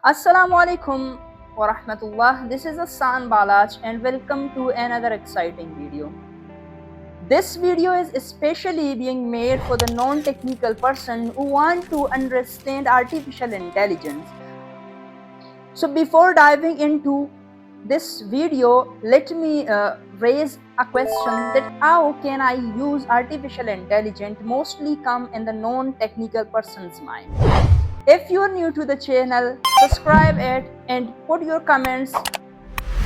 Assalamu alaikum wa rahmatullah. This is Hassan Balaj and welcome to another exciting video. This video is especially being made for the non-technical person who want to understand artificial intelligence. So before diving into this video, let me raise a question that how can I use artificial intelligence mostly come in the non-technical person's mind. If you are new to the channel, subscribe it and put your comments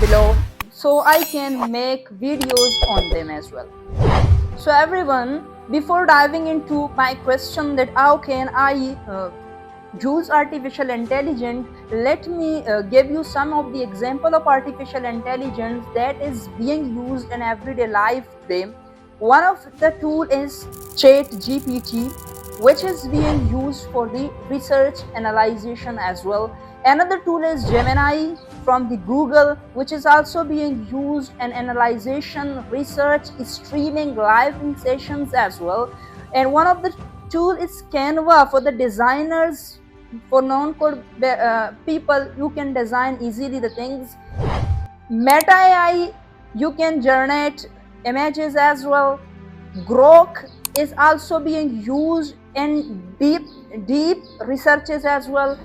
below so I can make videos on them as well. So everyone, before diving into my question that how can I use artificial intelligence, let me give you some of the example of artificial intelligence that is being used in everyday life today. One of the tool is ChatGPT, which is being used for the research analyzation as well. Another tool is Gemini from the Google, which is also being used in analyzation, research, streaming, live sessions as well. And one of the tool is Canva for the designers, for non-code people. You can design easily the things. Meta AI, you can generate images as well. Grok is also being used in deep researches as well.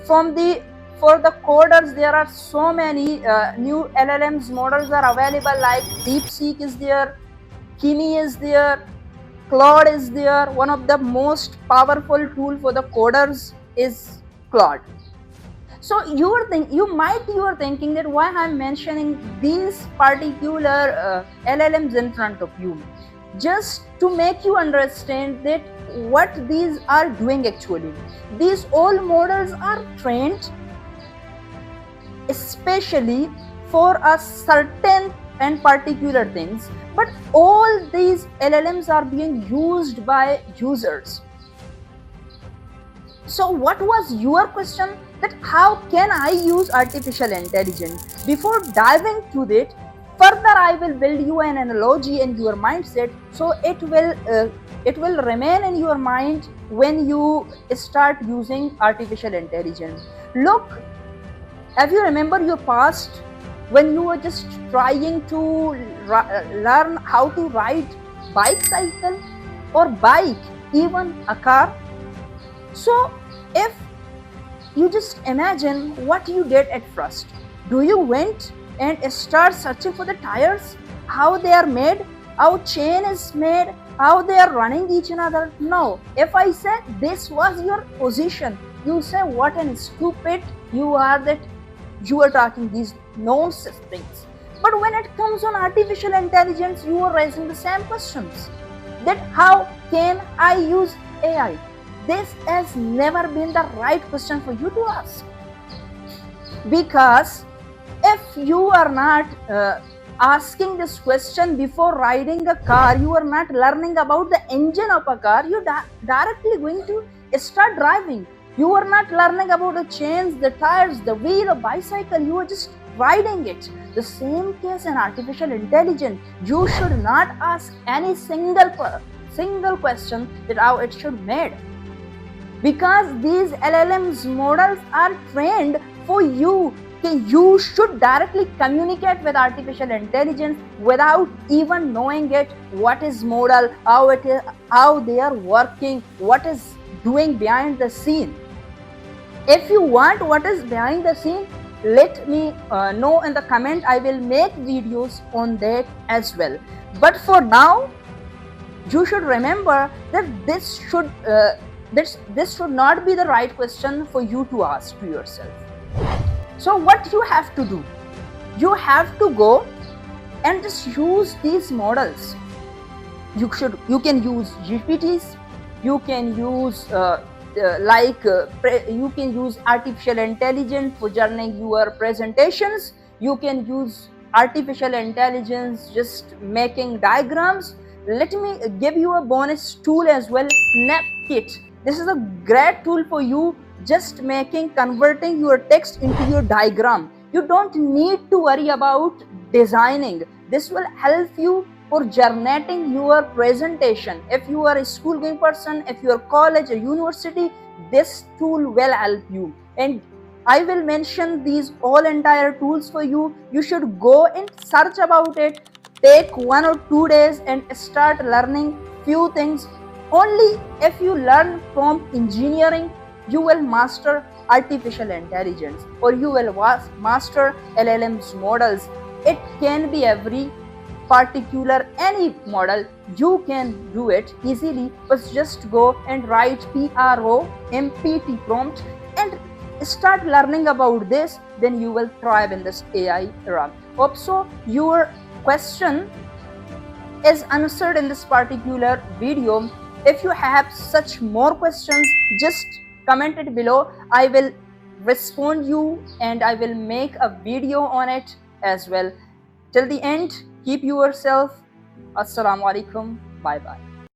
For the coders, there are so many new LLMs models are available, like DeepSeek is there, Kimi is there, Claude is there. One of the most powerful tool for the coders is Claude. So you are thinking that why I'm mentioning these particular LLMs in front of you, just to make you understand that what these are doing actually. These all models are trained especially for a certain and particular things, but all these LLMs are being used by users. So what was your question, that how can I use artificial intelligence? Before diving to that, further I will build you an analogy in your mindset, so it will remain in your mind when you start using artificial intelligence. Look, have you remember your past when you were just trying to learn how to ride bicycle or bike, even a car? So if you just imagine what you did at first, do you went and start searching for the tires, how they are made, how chain is made, how they are running each another? No. If I said this was your position, you say what an stupid you are, that you are talking these nonsense things. But when it comes on artificial intelligence, you are raising the same questions, that how can I use AI? This has never been the right question for you to ask, because if you are not asking this question before riding a car, you are not learning about the engine of a car, you directly going to start driving. You are not learning about the chains, the tires, the wheel of bicycle, you are just riding it. The same case in artificial intelligence. You should not ask any single question that how it should made, because these LLMs models are trained for you. You should directly communicate with artificial intelligence without even knowing it, what is model, how it is, how they are working, what is doing behind the scene. If you want what is behind the scene, let me know in the comment. I will make videos on that as well. But for now, you should remember that this should not be the right question for you to ask to yourself. So what you have to do, you have to go and just use these models. You can use GPTs, you can use you can use artificial intelligence for generating your presentations. You can use artificial intelligence just making diagrams. Let me give you a bonus tool as well, Napkit. This is a great tool for you, just converting your text into your diagram. You don't need to worry about designing. This will help you for generating your presentation. If you are a school going person, if you are college or university, this tool will help you. And I will mention these all entire tools for you. You should go and search about it. Take 1 or 2 days and start learning few things. Only if you learn prompt engineering, you will master artificial intelligence, or you will master LLM's models. It can be every particular any model. You can do it easily, but just go and write PROMPT prompt and start learning about this. Then you will thrive in this AI era. Hope so your question is answered in this particular video. If you have such more questions, just comment it below. I will respond you and I will make a video on it as well. Till the end, keep yourself. Assalamu alaikum. Bye bye.